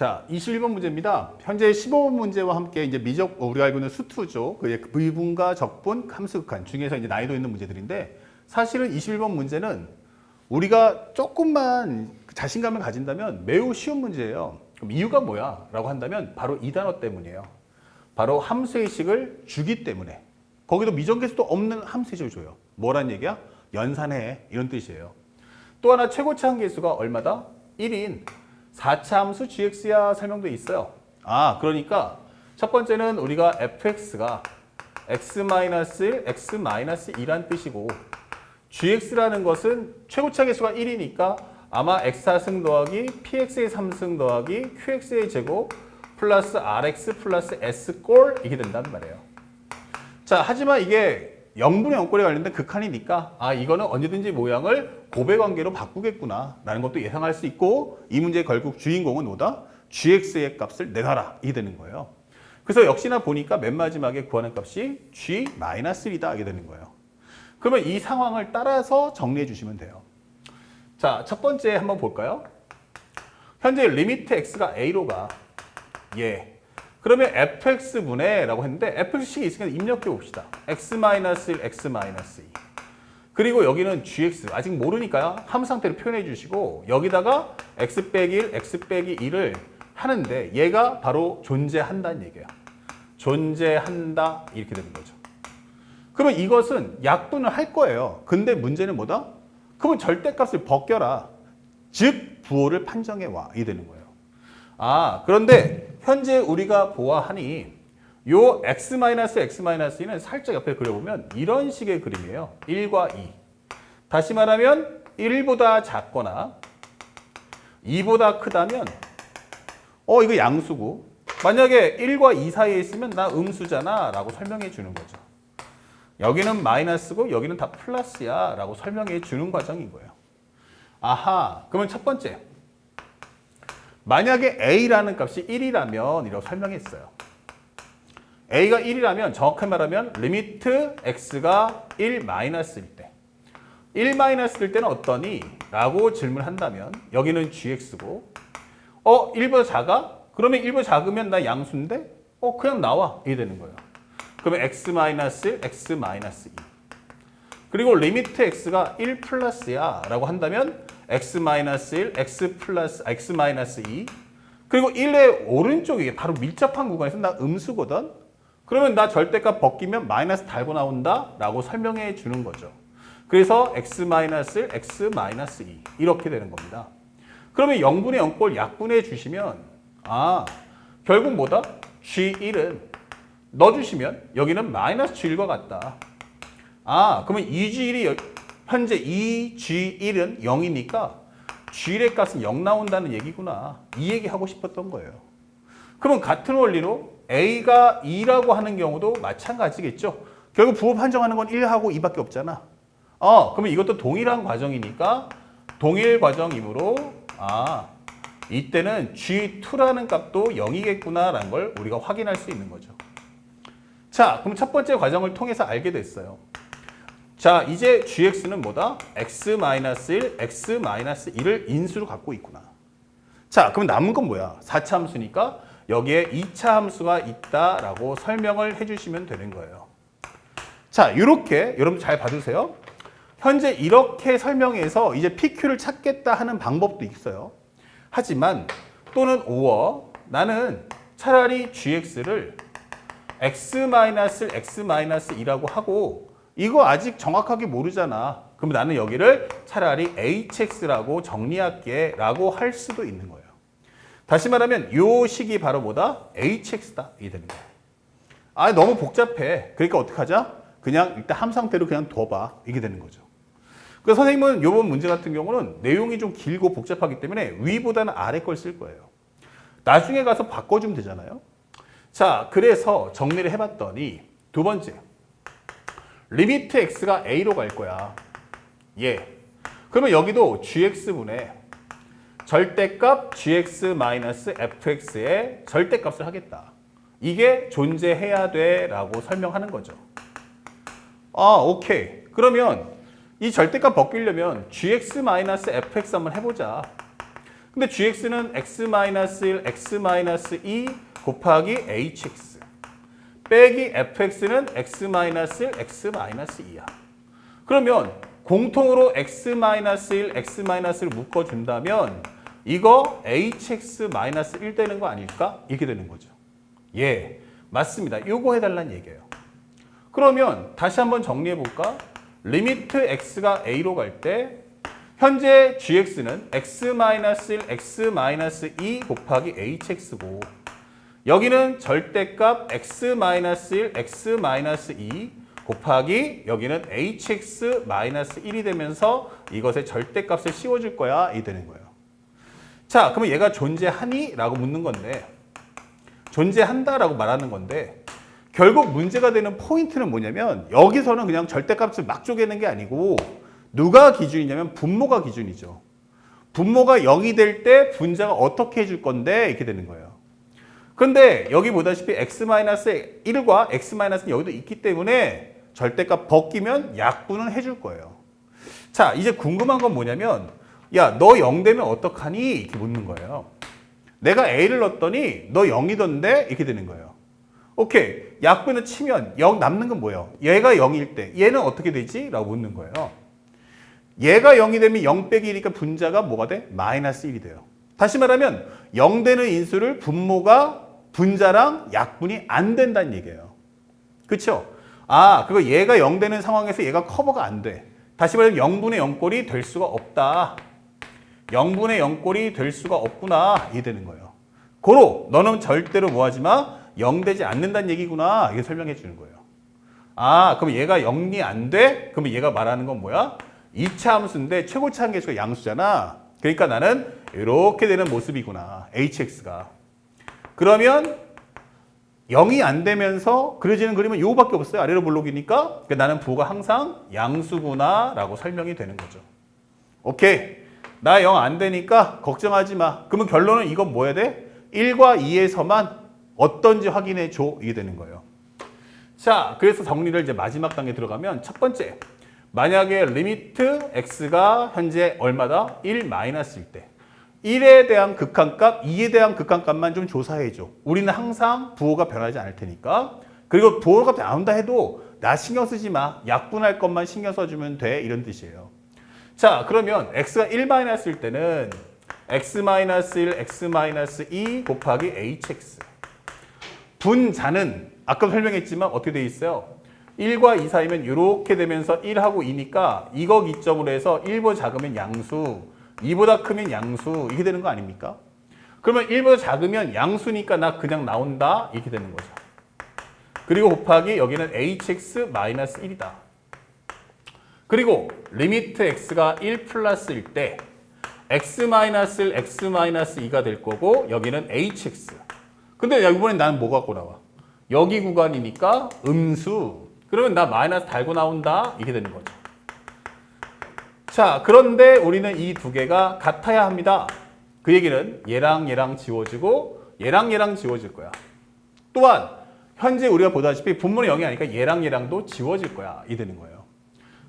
자, 21번 문제입니다. 현재 15번 문제와 함께 이제 우리가 알고 있는 수투죠. 그 미분과 적분, 함수극한 중에서 이제 난이도 있는 문제들인데 사실은 21번 문제는 우리가 조금만 자신감을 가진다면 매우 쉬운 문제예요. 그럼 이유가 뭐야? 라고 한다면 바로 이 단어 때문이에요. 바로 함수의 식을 주기 때문에. 거기도 미정계수도 없는 함수의 식을 줘요. 뭐란 얘기야? 연산해. 이런 뜻이에요. 또 하나 최고차 함계수가 얼마다? 1인 4차 함수 gx야 설명돼 있어요. 그러니까 첫 번째는 우리가 fx가 x-1, x-2란 뜻이고 gx라는 것은 최고차 계수가 1이니까 아마 x4승 더하기 px의 3승 더하기 qx의 제곱 플러스 rx 플러스 s꼴 이게 된단 말이에요. 자, 하지만 이게 0분의 0꼴에 관련된 극한이니까 이거는 언제든지 모양을 곱의 관계로 바꾸겠구나 라는 것도 예상할 수 있고 이 문제의 결국 주인공은 뭐다? gx의 값을 내놔라 이게 되는 거예요. 그래서 역시나 보니까 맨 마지막에 구하는 값이 g-1이다 이게 되는 거예요. 그러면 이 상황을 따라서 정리해 주시면 돼요. 자, 첫 번째 한번 볼까요? 현재 리미트 x가 a로 가. 그러면 fx분의 라고 했는데 fx식이 있으니까 입력해 봅시다. x-1, x-2. 그리고 여기는 gx 아직 모르니까요. 함수 상태로 표현해 주시고 여기다가 x 빼기 1, x 빼기 1을 하는데 얘가 바로 존재한다는 얘기예요. 존재한다 이렇게 되는 거죠. 그러면 이것은 약분을 할 거예요. 근데 문제는 뭐다? 그러면 절대값을 벗겨라. 즉 부호를 판정해 와. 이 되는 거예요. 그런데 현재 우리가 보아하니 요 x-x-2는 살짝 옆에 그려보면 이런 식의 그림이에요. 1과 2. 다시 말하면 1보다 작거나 2보다 크다면 이거 양수고 만약에 1과 2 사이에 있으면 나 음수잖아 라고 설명해 주는 거죠. 여기는 마이너스고 여기는 다 플러스야 라고 설명해 주는 과정인 거예요. 그러면 첫 번째 만약에 a라는 값이 1이라면 이라고 설명했어요. a가 1이라면 정확히 말하면 리미트 x가 1 마이너스일 때 1 마이너스일 때는 어떠니? 라고 질문한다면 여기는 gx고 1보다 작아? 그러면 1보다 작으면 나 양수인데? 그냥 나와. 이게 되는 거예요. 그러면 x-1, x-2 그리고 리미트 x가 1 플러스야 라고 한다면 x-1, x-2 그리고 1의 오른쪽이 바로 밀접한 구간에서 나 음수거든? 그러면 나 절대값 벗기면 마이너스 달고 나온다 라고 설명해 주는 거죠. 그래서 x-1, x-2 이렇게 되는 겁니다. 그러면 0분의 0꼴 약분해 주시면 결국 뭐다? g1은 넣어주시면 여기는 마이너스 g1과 같다. 그러면 2g1이 현재 2g1은 0이니까 g의 값은 0 나온다는 얘기구나. 이 얘기 하고 싶었던 거예요. 그러면 같은 원리로 a가 2라고 하는 경우도 마찬가지겠죠. 결국 부호 판정하는 건 1하고 2밖에 없잖아. 그러면 이것도 동일한 과정이니까 동일 과정이므로 이때는 g2라는 값도 0이겠구나 라는 걸 우리가 확인할 수 있는 거죠. 자, 그럼 첫 번째 과정을 통해서 알게 됐어요. 자, 이제 gx는 뭐다? x-1, x-2를 인수로 갖고 있구나. 자, 그럼 남은 건 뭐야? 4차 함수니까 여기에 2차 함수가 있다라고 설명을 해주시면 되는 거예요. 자, 이렇게 여러분 잘 봐주세요. 현재 이렇게 설명해서 이제 PQ를 찾겠다 하는 방법도 있어요. 하지만 또는 나는 차라리 gx를 x-x-2라고 하고 이거 아직 정확하게 모르잖아. 그럼 나는 여기를 차라리 hx라고 정리할게 라고 할 수도 있는 거예요. 다시 말하면 요 식이 바로 뭐다? hx다. 이게 되는 거예요. 너무 복잡해. 그러니까 어떡하자? 그냥 일단 함 상태로 그냥 둬봐. 이게 되는 거죠. 그래서 선생님은 이번 문제 같은 경우는 내용이 좀 길고 복잡하기 때문에 위보다는 아래 걸 쓸 거예요. 나중에 가서 바꿔주면 되잖아요. 자, 그래서 정리를 해봤더니 두 번째 리미트 x가 a로 갈 거야. 그러면 여기도 gx분의 절대값 gx-fx의 절대값을 하겠다. 이게 존재해야 돼 라고 설명하는 거죠. 오케이. 그러면 이 절대값 벗기려면 gx-fx 한번 해보자. 근데 gx는 x-1, x-2 곱하기 hx 빼기 fx는 x-1, x-2야. 그러면 공통으로 x-1, x-를 묶어준다면 이거 hx-1 되는 거 아닐까? 이렇게 되는 거죠. 예, 맞습니다. 요거 해달라는 얘기예요. 그러면 다시 한번 정리해 볼까? 리미트 x가 a로 갈 때 현재 gx는 x-1, x-2 곱하기 hx고 여기는 절대값 x-1, x-2 곱하기 여기는 hx-1이 되면서 이것의 절대값을 씌워줄 거야 이 되는 거예요. 자, 그러면 얘가 존재하니? 라고 묻는 건데 존재한다 라고 말하는 건데 결국 문제가 되는 포인트는 뭐냐면 여기서는 그냥 절대값을 막 쪼개는 게 아니고 누가 기준이냐면 분모가 기준이죠. 분모가 0이 될 때 분자가 어떻게 해줄 건데 이렇게 되는 거예요. 그런데 여기 보다시피 x-1과 x-는 여기도 있기 때문에 절대값 벗기면 약분은 해줄 거예요. 자, 이제 궁금한 건 뭐냐면 야, 너 0 되면 어떡하니? 이렇게 묻는 거예요. 내가 a를 넣었더니 너 0이던데? 이렇게 되는 거예요. 오케이, 약분을 치면 0 남는 건 뭐예요? 얘가 0일 때 얘는 어떻게 되지? 라고 묻는 거예요. 얘가 0이 되면 0 빼기 1이니까 분자가 뭐가 돼? 마이너스 1이 돼요. 다시 말하면 0 되는 인수를 분모가 분자랑 약분이 안 된다는 얘기예요. 그렇죠? 아, 그거 얘가 0 되는 상황에서 얘가 커버가 안 돼. 다시 말하면 0분의 0꼴이 될 수가 없다. 0분의 0꼴이 될 수가 없구나. 이게 되는 거예요. 고로 너는 절대로 뭐 하지 마? 0 되지 않는다는 얘기구나. 이게 설명해 주는 거예요. 아, 그럼 얘가 0이 안 돼? 그러면 얘가 말하는 건 뭐야? 2차 함수인데 최고차 한계수가 양수잖아. 그러니까 나는 이렇게 되는 모습이구나. hx가. 그러면 0이 안 되면서 그려지는 그림은 요거밖에 없어요. 아래로 볼록이니까. 그러니까 나는 부호가 항상 양수구나 라고 설명이 되는 거죠. 오케이. 나 0 안 되니까 걱정하지 마. 그러면 결론은 이건 뭐 해야 돼? 1과 2에서만 어떤지 확인해 줘. 이게 되는 거예요. 자, 그래서 정리를 이제 마지막 단계 들어가면 첫 번째. 만약에 리미트 x가 현재 얼마다? 1 마이너스일 때 1에 대한 극한값, 2에 대한 극한값만 좀 조사해줘. 우리는 항상 부호가 변하지 않을 테니까. 그리고 부호가 나온다 해도 나 신경 쓰지 마. 약분할 것만 신경 써주면 돼. 이런 뜻이에요. 자, 그러면 x가 1 마이너스일 때는 x-1, x-2 곱하기 hx. 분자는 아까 설명했지만 어떻게 돼 있어요? 1과 2 사이면 이렇게 되면서 1하고 2니까 이거 기점으로 해서 1보다 작으면 양수, 2보다 크면 양수 이렇게 되는 거 아닙니까? 그러면 1보다 작으면 양수니까 나 그냥 나온다 이렇게 되는 거죠. 그리고 곱하기 여기는 hx-1이다. 그리고 리미트 x가 1 플러스일 때 x-2가 될 거고 여기는 hx. 근데 이번엔 나는 뭐 갖고 나와? 여기 구간이니까 음수. 그러면 나 마이너스 달고 나온다 이렇게 되는 거죠. 자, 그런데 우리는 이 두 개가 같아야 합니다. 그 얘기는 얘랑 얘랑 지워지고 얘랑 얘랑 지워질 거야. 또한 현재 우리가 보다시피 분모는 0이 아니니까 얘랑 얘랑도 지워질 거야. 이 되는 거예요.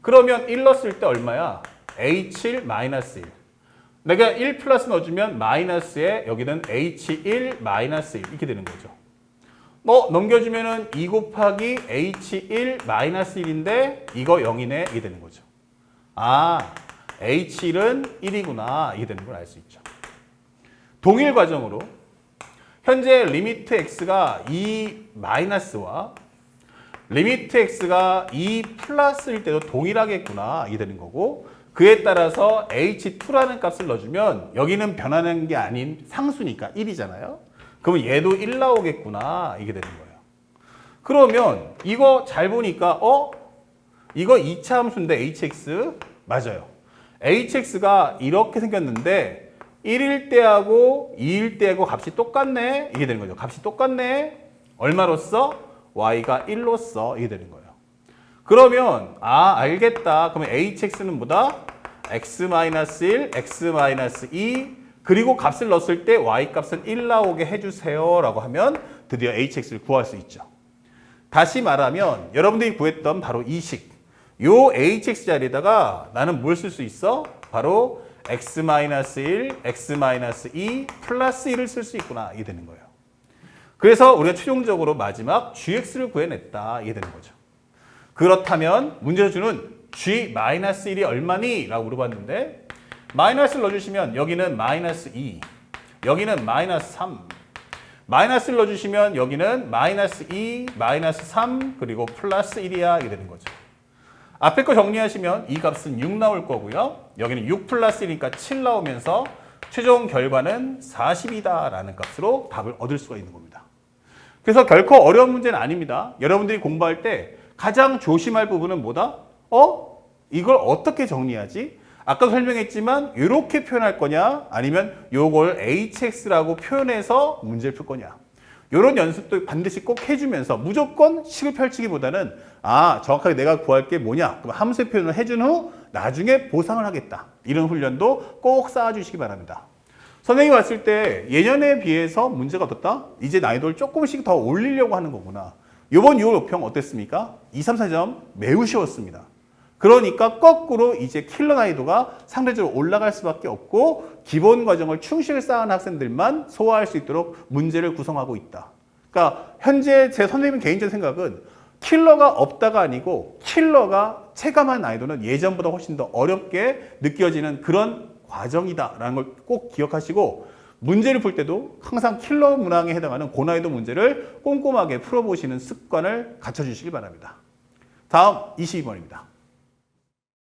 그러면 1 넣었을 때 얼마야? h1 마이너스 1. 내가 1 플러스 넣어주면 마이너스에 여기는 h1 마이너스 1 이렇게 되는 거죠. 넘겨주면은 2 곱하기 h1 마이너스 1인데 이거 0이네 이게 되는 거죠. 아, h1은 1이구나 이게 되는 걸 알 수 있죠. 동일 과정으로 현재 리미트 x가 2 마이너스와 리미트 x가 2 플러스일 때도 동일하겠구나 이게 되는 거고 그에 따라서 h2라는 값을 넣어주면 여기는 변하는 게 아닌 상수니까 1이잖아요. 그러면 얘도 1 나오겠구나 이게 되는 거예요. 그러면 이거 잘 보니까 이거 2차 함수인데 hx 맞아요. hx가 이렇게 생겼는데 1일 때하고 2일 때하고 값이 똑같네 이게 되는 거죠. 값이 똑같네. 얼마로써? y가 1로써 이게 되는 거예요. 그러면 알겠다. 그러면 hx는 뭐다? x-1, x-2 그리고 값을 넣었을 때 y값은 1 나오게 해주세요 라고 하면 드디어 hx를 구할 수 있죠. 다시 말하면 여러분들이 구했던 바로 이 식. 요 hx 자리에다가 나는 뭘 쓸 수 있어? 바로 x-1, x-2 플러스 1을 쓸 수 있구나. 이게 되는 거예요. 그래서 우리가 최종적으로 마지막 gx를 구해냈다. 이게 되는 거죠. 그렇다면 문제가 주는 g-1이 얼마니? 라고 물어봤는데 마이너스를 넣어주시면 여기는 마이너스 2, 여기는 마이너스 3, 마이너스를 넣어주시면 여기는 마이너스 2, 마이너스 3, 그리고 플러스 1이야. 이게 되는 거죠. 앞에 거 정리하시면 이 값은 6 나올 거고요. 여기는 6 플러스 1이니까 7 나오면서 최종 결과는 40이다 라는 값으로 답을 얻을 수가 있는 겁니다. 그래서 결코 어려운 문제는 아닙니다. 여러분들이 공부할 때 가장 조심할 부분은 뭐다? 이걸 어떻게 정리하지? 아까 설명했지만 이렇게 표현할 거냐? 아니면 요걸 hx라고 표현해서 문제를 풀 거냐? 이런 연습도 반드시 꼭 해주면서 무조건 식을 펼치기보다는 정확하게 내가 구할 게 뭐냐? 그럼 함수의 표현을 해준 후 나중에 보상을 하겠다. 이런 훈련도 꼭 쌓아주시기 바랍니다. 선생님이 봤을 때 예년에 비해서 문제가 어떻다? 이제 난이도를 조금씩 더 올리려고 하는 거구나. 이번 6월 목평 어땠습니까? 2, 3, 4점 매우 쉬웠습니다. 그러니까 거꾸로 이제 킬러 난이도가 상대적으로 올라갈 수밖에 없고 기본 과정을 충실히 쌓은 학생들만 소화할 수 있도록 문제를 구성하고 있다. 그러니까 현재 제 선생님 개인적인 생각은 킬러가 없다가 아니고 킬러가 체감한 난이도는 예전보다 훨씬 더 어렵게 느껴지는 그런 과정이다라는 걸 꼭 기억하시고 문제를 풀 때도 항상 킬러 문항에 해당하는 고난이도 문제를 꼼꼼하게 풀어보시는 습관을 갖춰주시기 바랍니다. 다음 22번입니다.